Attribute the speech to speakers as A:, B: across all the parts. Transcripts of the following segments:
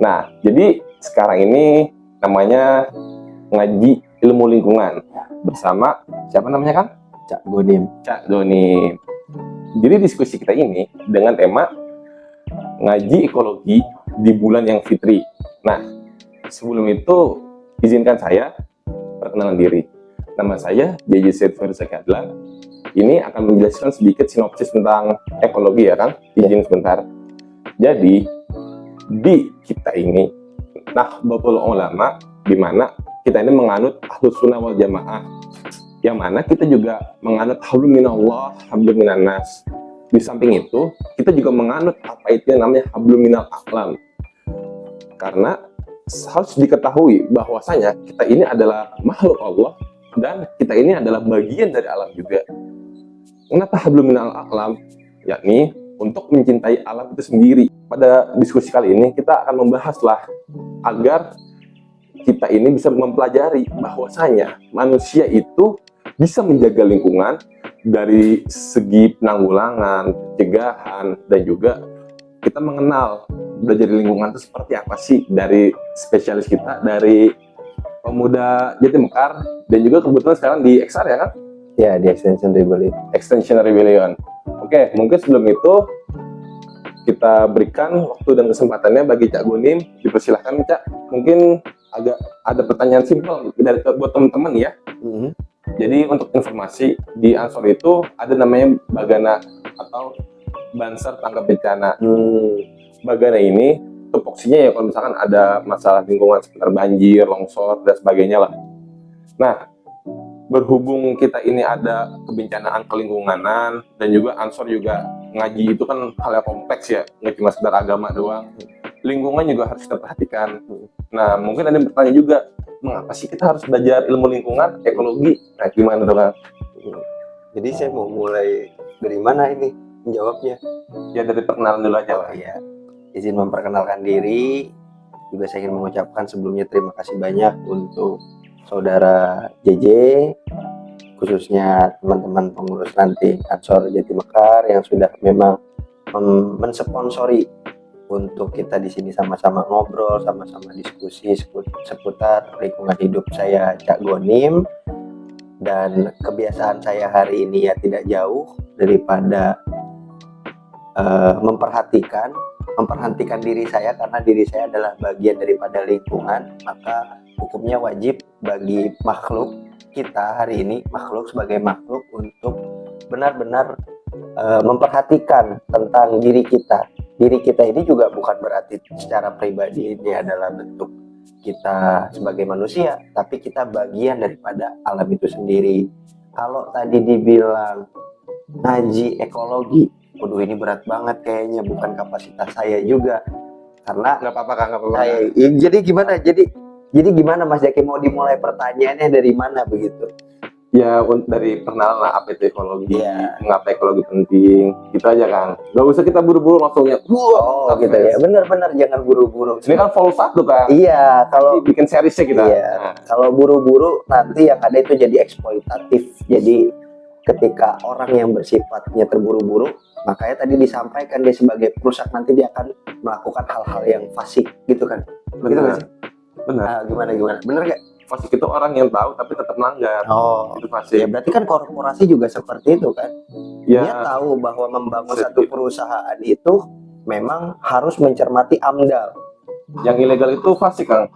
A: Nah, jadi sekarang ini namanya ngaji ilmu lingkungan bersama siapa namanya Kang?
B: Cak Godim.
A: Cak Doni. Jadi diskusi kita ini dengan tema ngaji ekologi di bulan yang fitri. Nah, sebelum itu izinkan saya perkenalan diri. Nama saya JJ Said Feruza. Ini akan menjelaskan sedikit sinopsis tentang ekologi ya Kang. Izin sebentar. Jadi di kita ini Nahdlatul Ulama, di mana kita ini menganut Ahlus Sunnah wal Jamaah, yang mana kita juga menganut hablum minallah, hablum minannas. Di samping itu, kita juga menganut apa itu yang namanya hablum minal aqlam. Karena harus diketahui bahwasanya kita ini adalah makhluk Allah dan kita ini adalah bagian dari alam juga. Kenapa hablum minal aqlam? Yakni untuk mencintai alam itu sendiri. Pada diskusi kali ini kita akan membahaslah agar kita ini bisa mempelajari bahwasanya manusia itu bisa menjaga lingkungan dari segi penanggulangan, pencegahan, dan juga kita mengenal belajar lingkungan itu seperti apa sih dari spesialis kita, dari pemuda Jatimekar, dan juga kebetulan sekarang di XR ya kan?
B: Ya, di Extinction Rebellion.
A: Extinction Rebellion. Oke, mungkin sebelum itu kita berikan waktu dan kesempatannya bagi Cak Gonim. Dipersilahkan Cak, mungkin agak ada pertanyaan simpel dari buat teman-teman ya. Jadi untuk informasi, di Ansor itu ada namanya Bagana atau Banser Tangkap Bencana. Bagana ini tupoksinya ya kalau misalkan ada masalah lingkungan sekitar banjir, longsor, dan sebagainya lah. Nah, berhubung kita ini ada kebencanaan kelingkunganan dan juga Ansor juga ngaji itu kan hal yang kompleks ya, nggak cuma sekedar agama doang. Lingkungan juga harus kita perhatikan. Nah, mungkin ada yang bertanya juga, mengapa sih kita harus belajar ilmu lingkungan, ekologi? Nah, gimana tuh Kang?
B: Jadi saya mau mulai dari mana ini menjawabnya?
A: Ya dari perkenalan dulu aja lah.
B: Ya, izin memperkenalkan diri. Juga saya ingin mengucapkan sebelumnya terima kasih banyak untuk saudara JJ, khususnya teman-teman pengurus ranting Ansor Jatimekar yang sudah memang mensponsori untuk kita di sini sama-sama ngobrol, sama-sama diskusi seputar lingkungan hidup. Saya Cak Gonim, dan kebiasaan saya hari ini ya tidak jauh daripada memperhatikan diri saya, karena diri saya adalah bagian daripada lingkungan. Maka hukumnya wajib bagi makhluk kita hari ini, makhluk sebagai makhluk, untuk benar-benar memperhatikan tentang diri kita. Diri kita ini juga bukan berarti secara pribadi ini adalah bentuk kita sebagai manusia, tapi kita bagian daripada alam itu sendiri. Kalau tadi dibilang ngaji ekologi, waduh ini berat banget kayaknya, bukan kapasitas saya juga. Karena
A: nggak apa-apa Kang, nggak apa-apa.
B: Jadi gimana Mas Jaki, mau dimulai pertanyaannya dari mana begitu?
A: Ya dari perkenalan lah apa itu ekologi,
B: Ya.
A: mengapa ekologi penting, gitu aja Kang. Gak usah kita buru-buru langsungnya.
B: Oh gitu ya, benar-benar jangan buru-buru.
A: Ini kan full satu Kang.
B: Iya, kalau
A: bikin seriesnya kita.
B: Iya, kalau buru-buru nanti yang ada itu jadi eksploitatif. Jadi ketika orang yang bersifatnya terburu-buru, makanya tadi disampaikan dia sebagai perusak, nanti dia akan melakukan hal-hal yang fasik gitu kan. Begitu kan sih?
A: Benar.
B: Gimana? Benar gak?
A: Fasik itu orang yang tahu tapi tetap melanggar.
B: Oh,
A: itu fasik.
B: Ya berarti kan korporasi juga seperti itu kan.
A: Ya.
B: Dia tahu bahwa membangun satu perusahaan itu memang harus mencermati AMDAL.
A: Yang ilegal itu fasik Kang.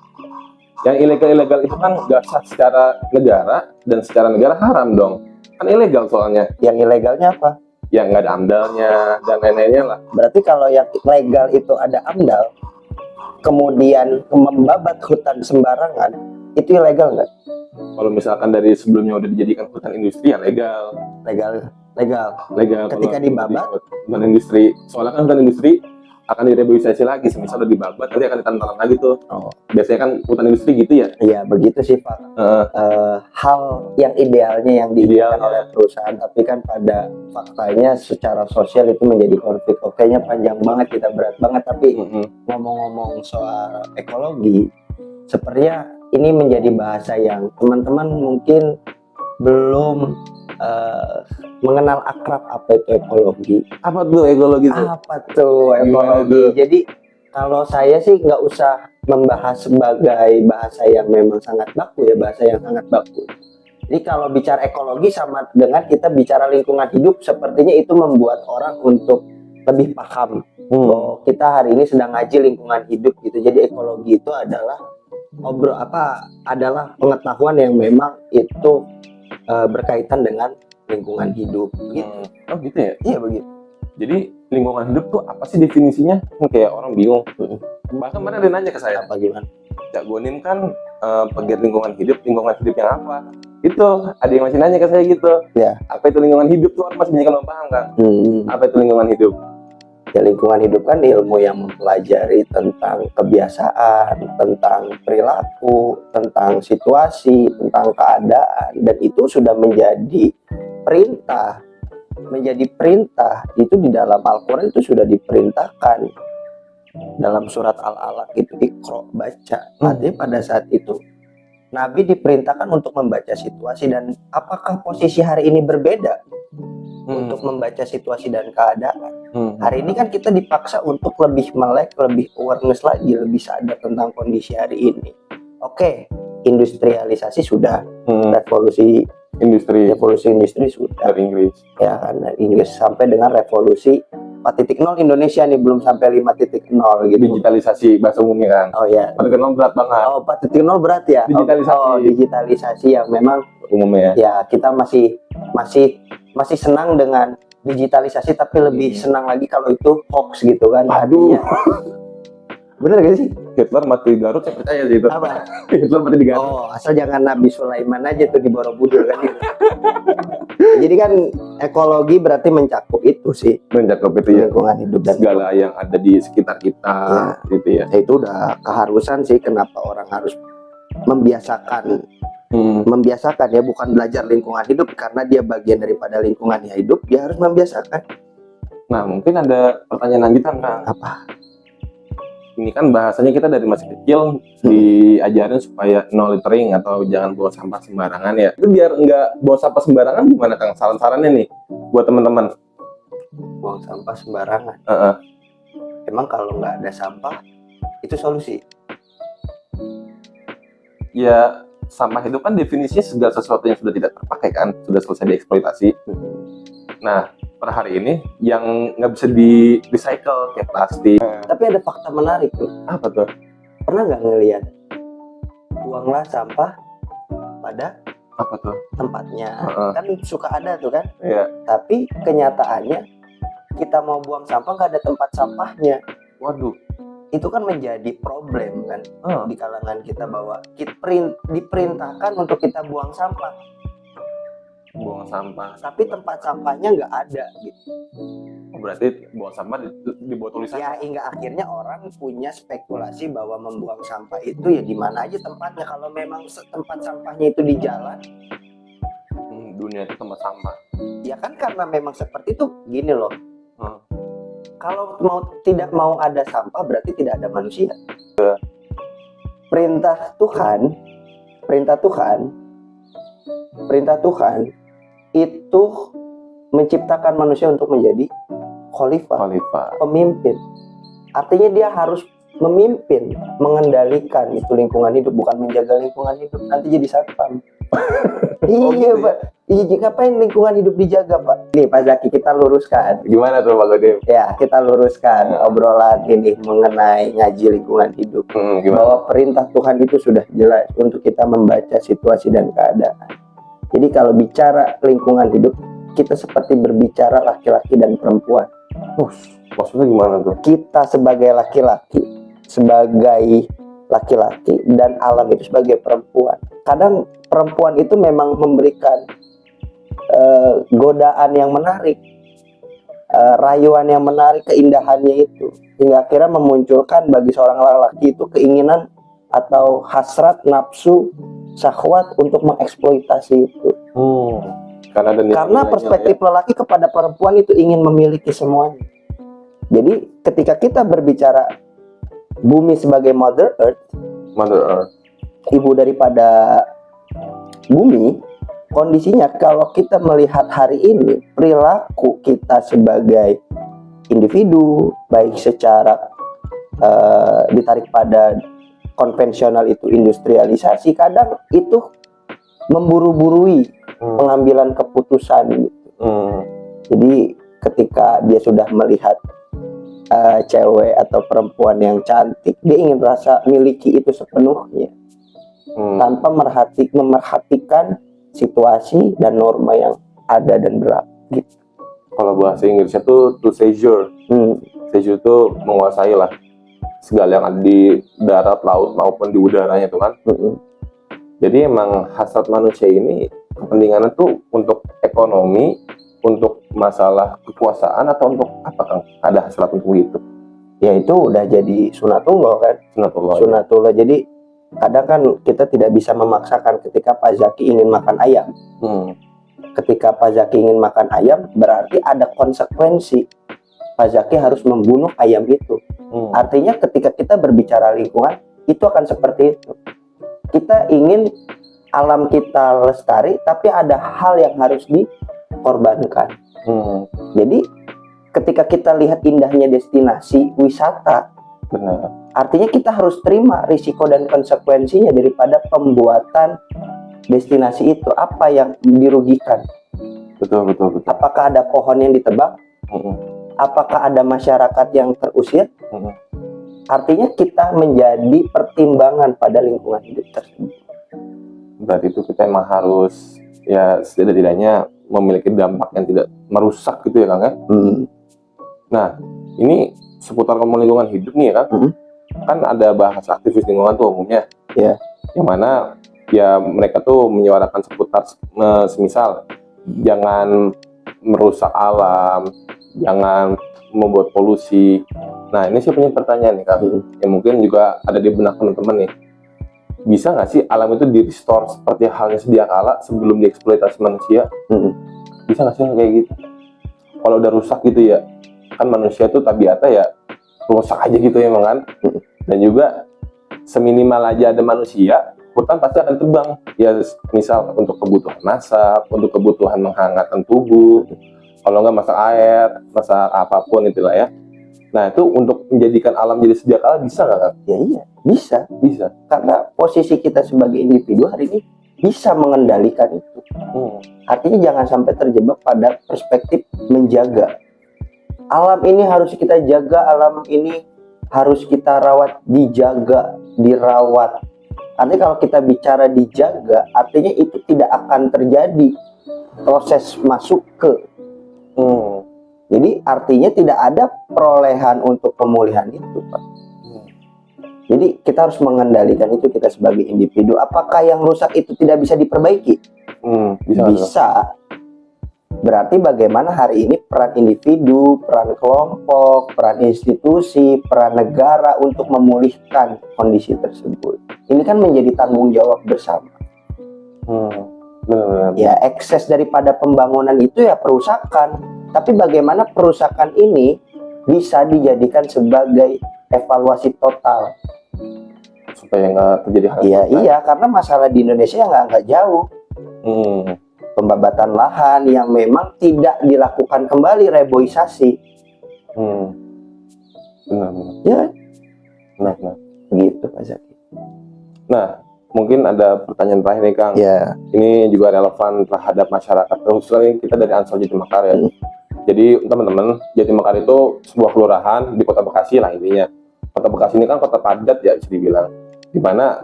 A: Yang ilegal itu kan gak sah secara negara, dan secara negara haram dong. Kan ilegal soalnya.
B: Yang ilegalnya apa?
A: Yang nggak ada AMDAL-nya dan lain-lainnya lah.
B: Berarti kalau yang legal itu ada AMDAL, kemudian membabat hutan sembarangan, itu ilegal nggak?
A: Kalau misalkan dari sebelumnya udah dijadikan hutan industri ya legal.
B: Legal. Ketika dibabat
A: hutan industri, soalnya kan hutan industri akan direboisasi lagi, semisal udah dibabat nanti akan ditanam lagi tuh. Biasanya kan hutan industri gitu ya.
B: Iya begitu sih Pak. Hal yang idealnya yang diinginkan oleh perusahaan, tapi kan pada faktanya secara sosial itu menjadi konflik. Kayaknya panjang banget, kita berat banget. Tapi ngomong-ngomong soal ekologi, sepertinya ini menjadi bahasa yang teman-teman mungkin belum mengenal akrab apa itu ekologi.
A: Apa tuh ekologi itu?
B: Apa tuh ekologi? Jadi Kalau saya sih nggak usah membahas sebagai bahasa yang memang sangat baku ya, bahasa yang sangat baku. Jadi kalau bicara ekologi sama dengan kita bicara lingkungan hidup, sepertinya itu membuat orang untuk lebih paham. Oh, kita hari ini sedang ngaji lingkungan hidup gitu. Jadi ekologi itu adalah adalah pengetahuan yang memang itu berkaitan dengan lingkungan hidup gitu.
A: Oh gitu ya?
B: Iya begitu.
A: Jadi lingkungan hidup tuh apa sih definisinya? Kayak orang bingung. Bahkan kemarin ada yang nanya ke saya,
B: Apa gimana?
A: Cak Gonim kan pegiat lingkungan hidup yang apa? Itu ada yang masih nanya ke saya gitu.
B: Ya.
A: Apa itu lingkungan hidup tuh, orang masih banyak yang belum paham kan? Apa itu lingkungan hidup?
B: Ya, lingkungan hidup kan ilmu yang mempelajari tentang kebiasaan, tentang perilaku, tentang situasi, tentang keadaan, dan itu sudah menjadi perintah. Itu di dalam Al-Quran itu sudah diperintahkan dalam surat Al-Alaq itu Iqra, baca. Artinya pada saat itu Nabi diperintahkan untuk membaca situasi, dan apakah posisi hari ini berbeda untuk membaca situasi dan keadaan. Hari ini kan kita dipaksa untuk lebih melek, lebih awareness lagi, lebih sadar tentang kondisi hari ini. Oke, industrialisasi sudah, revolusi industri sudah
A: Dari Inggris.
B: ya kan, dari Inggris, sampai dengan revolusi 4.0 Indonesia nih, belum sampai 5.0 gitu.
A: Digitalisasi bahasa umumnya kan.
B: Oh ya.
A: 4.0 berat banget.
B: Oh, 4.0 berat ya.
A: Digitalisasi.
B: Digitalisasi yang memang
A: Umumnya
B: ya kita masih senang dengan digitalisasi, tapi lebih senang lagi kalau itu hoax gitu kan.
A: Aduh.
B: Bener gak sih?
A: Hitler mati di Garut, saya percaya sih itu.
B: Apa?
A: Hitler mati di Garut.
B: Oh, asal jangan Nabi Sulaiman aja tuh di Borobudur kan. Jadi kan ekologi berarti mencakup itu sih,
A: Mencakup itu ya,
B: lingkungan hidup dan
A: segala yang ada di sekitar kita gitu ya.
B: itu udah keharusan sih, kenapa orang harus membiasakan ya, bukan belajar lingkungan hidup karena dia bagian daripada lingkungannya hidup, dia harus membiasakan.
A: Nah, mungkin ada pertanyaan lanjutan, Kang.
B: Apa?
A: Ini kan bahasanya kita dari masih kecil diajarin supaya no littering atau jangan buang sampah sembarangan ya. Itu biar nggak buang sampah sembarangan gimana, Kang? Saran-sarannya nih buat teman-teman.
B: Buang sampah sembarangan.
A: Heeh.
B: Emang kalau nggak ada sampah itu solusi?
A: Ya, sampah itu kan definisinya segala sesuatu yang sudah tidak terpakai kan, sudah selesai dieksploitasi. Nah, per hari ini yang nggak bisa di recycle kayak plastik.
B: Tapi ada fakta menarik tuh.
A: Apa tuh?
B: Pernah nggak ngelihat? Buanglah sampah pada
A: Apa tuh?
B: tempatnya. Kan suka ada tuh kan.
A: Iya.
B: Tapi kenyataannya kita mau buang sampah nggak ada tempat sampahnya.
A: Waduh.
B: Itu kan menjadi problem kan di kalangan kita, bahwa kita diperintahkan untuk kita buang sampah,
A: Buang sampah.
B: tapi tempat sampahnya nggak ada gitu.
A: Berarti buang sampah di botol
B: Ya, hingga akhirnya orang punya spekulasi bahwa membuang sampah itu ya di mana aja tempatnya. Kalau memang tempat sampahnya itu di jalan,
A: dunia itu tempat sampah.
B: ya kan, karena memang seperti itu. Gini loh, kalau tidak mau ada sampah berarti tidak ada manusia. Perintah Tuhan itu menciptakan manusia untuk menjadi khalifah, pemimpin. Artinya dia harus memimpin, mengendalikan itu lingkungan hidup, bukan menjaga lingkungan hidup. Nanti jadi satpam. Iya, Pak. Iya, ngapain lingkungan hidup dijaga, Pak? Nih, Pak Zaki, kita luruskan.
A: Gimana tuh, Pak Godim?
B: Ya, kita luruskan obrolan ini mengenai ngaji lingkungan hidup. Bahwa perintah Tuhan itu sudah jelas untuk kita membaca situasi dan keadaan. Jadi kalau bicara lingkungan hidup, kita seperti berbicara laki-laki dan perempuan.
A: Maksudnya gimana tuh?
B: Kita sebagai laki-laki dan alam itu sebagai perempuan. Kadang perempuan itu memang memberikan godaan yang menarik, rayuan yang menarik, keindahannya itu, hingga akhirnya memunculkan bagi seorang lelaki itu keinginan atau hasrat, nafsu, syahwat untuk mengeksploitasi itu. Karena perspektif lelaki kepada perempuan itu ingin memiliki semuanya. Jadi ketika kita berbicara bumi sebagai Mother Earth, ibu daripada bumi, kondisinya kalau kita melihat hari ini, perilaku kita sebagai individu, baik secara ditarik pada konvensional itu industrialisasi, kadang itu memburu-burui pengambilan keputusan gitu. Jadi ketika dia sudah melihat cewek atau perempuan yang cantik, dia ingin rasa miliki itu sepenuhnya tanpa memerhatikan situasi dan norma yang ada dan berlaku gitu.
A: Kalau bahasa Inggrisnya tuh to seizure. Seizure itu menguasai lah segala yang ada di darat, laut maupun di udaranya tuh kan. Jadi emang hasrat manusia ini kepentingannya tuh untuk ekonomi, untuk masalah kekuasaan, atau untuk apa Kang? Ada hasrat untuk itu?
B: Ya itu udah jadi sunatullah kan. Sunatullah. Jadi kadang kan kita tidak bisa memaksakan. Ketika Pak Zaki ingin makan ayam, ketika Pak Zaki ingin makan ayam, berarti ada konsekuensi. Pak Zaki harus membunuh ayam itu. Artinya ketika kita berbicara lingkungan, itu akan seperti itu. Kita ingin alam kita lestari, tapi ada hal yang harus dikorbankan. Jadi ketika kita lihat indahnya destinasi wisata,
A: Benar.
B: artinya kita harus terima risiko dan konsekuensinya daripada pembuatan destinasi itu. Apa yang dirugikan?
A: Betul.
B: Apakah ada pohon yang ditebang? Apakah ada masyarakat yang terusir? Artinya kita menjadi pertimbangan pada lingkungan hidup tersebut.
A: Berarti itu kita emang harus ya setidak-tidaknya memiliki dampak yang tidak merusak gitu ya Kang ya. Nah ini seputar ngomong lingkungan hidup nih ya Kang. Kan ada bahasa aktivis lingkungan tuh umumnya. Yang mana ya mereka tuh menyuarakan seputar semisal jangan merusak alam, jangan membuat polusi. Nah ini saya punya pertanyaan nih Kang, yang mungkin juga ada di benak teman-teman nih. Bisa nggak sih alam itu di-restore seperti halnya sedia kala sebelum dieksploitasi manusia? Bisa nggak sih kayak gitu? Kalau udah rusak gitu ya, kan manusia tuh tabiatnya ya rusak aja gitu ya emang kan. Dan juga seminimal aja ada manusia, hutan pasti akan tebang. Ya misal untuk kebutuhan masak, untuk kebutuhan menghangatkan tubuh, kalau nggak masak air, masak apapun itulah ya. Nah itu untuk menjadikan alam jadi sedia kala bisa nggak Kang?
B: Ya iya, bisa.
A: Bisa.
B: Karena posisi kita sebagai individu hari ini bisa mengendalikan itu. Artinya jangan sampai terjebak pada perspektif menjaga. Alam ini harus kita jaga, alam ini harus kita rawat, dijaga, dirawat. Artinya kalau kita bicara dijaga, artinya itu tidak akan terjadi proses masuk ke. Jadi artinya tidak ada perolehan untuk pemulihan itu, Pak. Jadi kita harus mengendalikan itu kita sebagai individu. Apakah yang rusak itu tidak bisa diperbaiki? Bisa. Berarti bagaimana hari ini peran individu, peran kelompok, peran institusi, peran negara untuk memulihkan kondisi tersebut. Ini kan menjadi tanggung jawab bersama. Ya ekses daripada pembangunan itu ya perusakan. Tapi bagaimana perusakan ini bisa dijadikan sebagai evaluasi total
A: supaya nggak terjadi hal
B: iya karena masalah di Indonesia nggak jauh. Pembabatan lahan yang memang tidak dilakukan kembali reboisasi.
A: Benar.
B: Begitu Pak Zaki.
A: Nah mungkin ada pertanyaan terakhir nih Kang. Ini juga relevan terhadap masyarakat, terusnya kita dari Ansor Jatimekar ya. Jadi teman-teman, Jatimekar itu sebuah kelurahan di Kota Bekasi lah intinya. Kota Bekasi ini kan kota padat ya bisa dibilang, di mana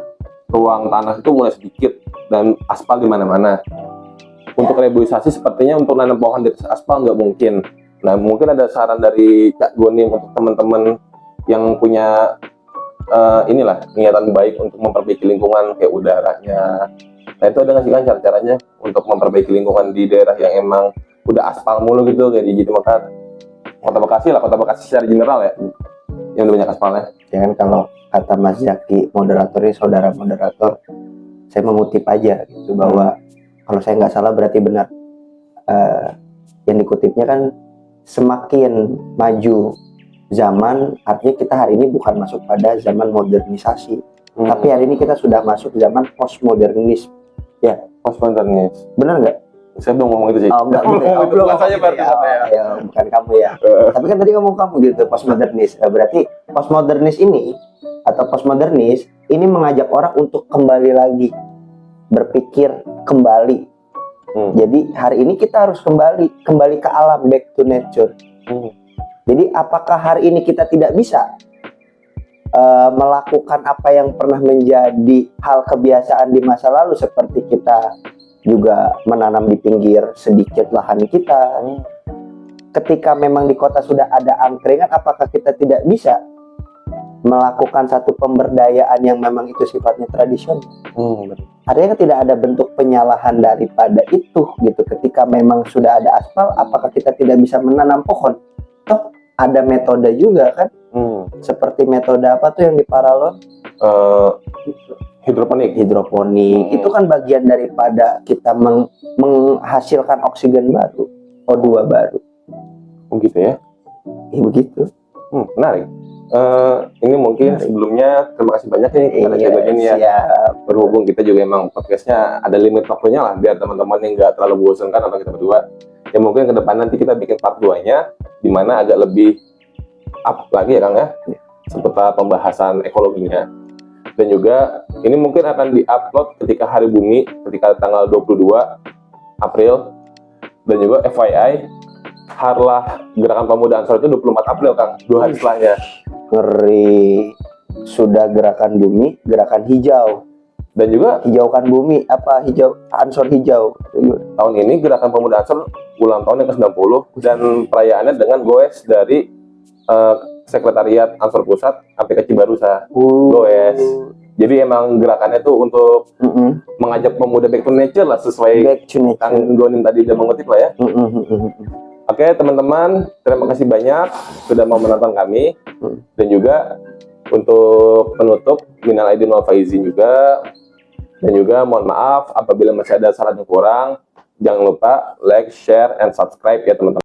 A: ruang tanah itu mulai sedikit dan aspal di mana-mana. Untuk reboisasi sepertinya untuk nanam pohon di atas aspal nggak mungkin. Nah mungkin ada saran dari Kak Goni untuk teman-teman yang punya inilah niatan baik untuk memperbaiki lingkungan kayak udaranya. Nah itu ada nggak sih kan cara-caranya untuk memperbaiki lingkungan di daerah yang emang udah aspal mulu gitu kayak di Jatimekar, Kota Bekasi lah, Kota Bekasi secara general ya, yang udah banyak aspalnya.
B: Ya kan kalau kata Mas Zaki, moderatornya saudara moderator, saya mengutip aja gitu bahwa kalau saya nggak salah berarti benar. Yang dikutipnya kan semakin maju zaman, artinya kita hari ini bukan masuk pada zaman modernisasi, tapi hari ini kita sudah masuk zaman postmodernis. Ya,
A: postmodernis.
B: Benar nggak?
A: Saya belum ngomong itu sih.
B: Oh, enggak gitu.
A: Oh,
B: belum
A: bukan
B: ngomong
A: saya
B: gitu
A: berarti
B: ya.
A: Bapak ya.
B: Ya, bukan kamu ya. Tapi kan tadi ngomong kamu gitu, postmodernis. Berarti postmodernis ini atau postmodernis ini mengajak orang untuk kembali lagi berpikir kembali. Jadi hari ini kita harus kembali ke alam, back to nature. Jadi apakah hari ini kita tidak bisa melakukan apa yang pernah menjadi hal kebiasaan di masa lalu, seperti kita juga menanam di pinggir sedikit lahan kita. Ketika memang di kota sudah ada angkringan, apakah kita tidak bisa melakukan satu pemberdayaan yang memang itu sifatnya tradisional? Artinya kan tidak ada bentuk penyalahan daripada itu gitu. Ketika memang sudah ada aspal, apakah kita tidak bisa menanam pohon? Toh ada metode juga kan? Seperti metode apa tuh yang di Paralon?
A: Hidroponik.
B: Itu kan bagian daripada kita menghasilkan oksigen baru, O2 baru.
A: Oh gitu ya.
B: Ya begitu.
A: Menarik. Ini mungkin sebelumnya terima kasih banyak nih karena ini ya.
B: Siap.
A: Berhubung kita juga emang podcastnya ada limit waktunya lah, biar teman-teman yang nggak terlalu bosankan atau kita berdua. Ya mungkin ke depan nanti kita bikin part 2-nya, di mana agak lebih up lagi ya Kang ya, seputar pembahasan ekologinya. Dan juga ini mungkin akan di-upload ketika Hari Bumi, ketika tanggal 22 April. Dan juga FYI, Harlah Gerakan Pemuda Ansor itu 24 April Kang, 2 hari setelahnya.
B: Ngeri. Sudah gerakan bumi, gerakan hijau.
A: Dan juga
B: Hijaukan bumi, apa hijau, Ansor hijau.
A: tahun ini Gerakan Pemuda Ansor ulang tahun yang ke-90 dan perayaannya dengan goes dari Sekretariat Ansor Pusat sampai ke Cibarusa. Goes. Jadi emang gerakannya tuh untuk mengajak pemuda back to nature lah, sesuai
B: Back to nature.
A: Kang Donin tadi udah mengutip lah ya. Oke teman-teman, terima kasih banyak sudah mau menonton kami. Dan juga untuk penutup, minal aidin wal faizin juga. Dan juga mohon maaf apabila masih ada salah yang kurang. Jangan lupa like, share, and subscribe ya teman-teman.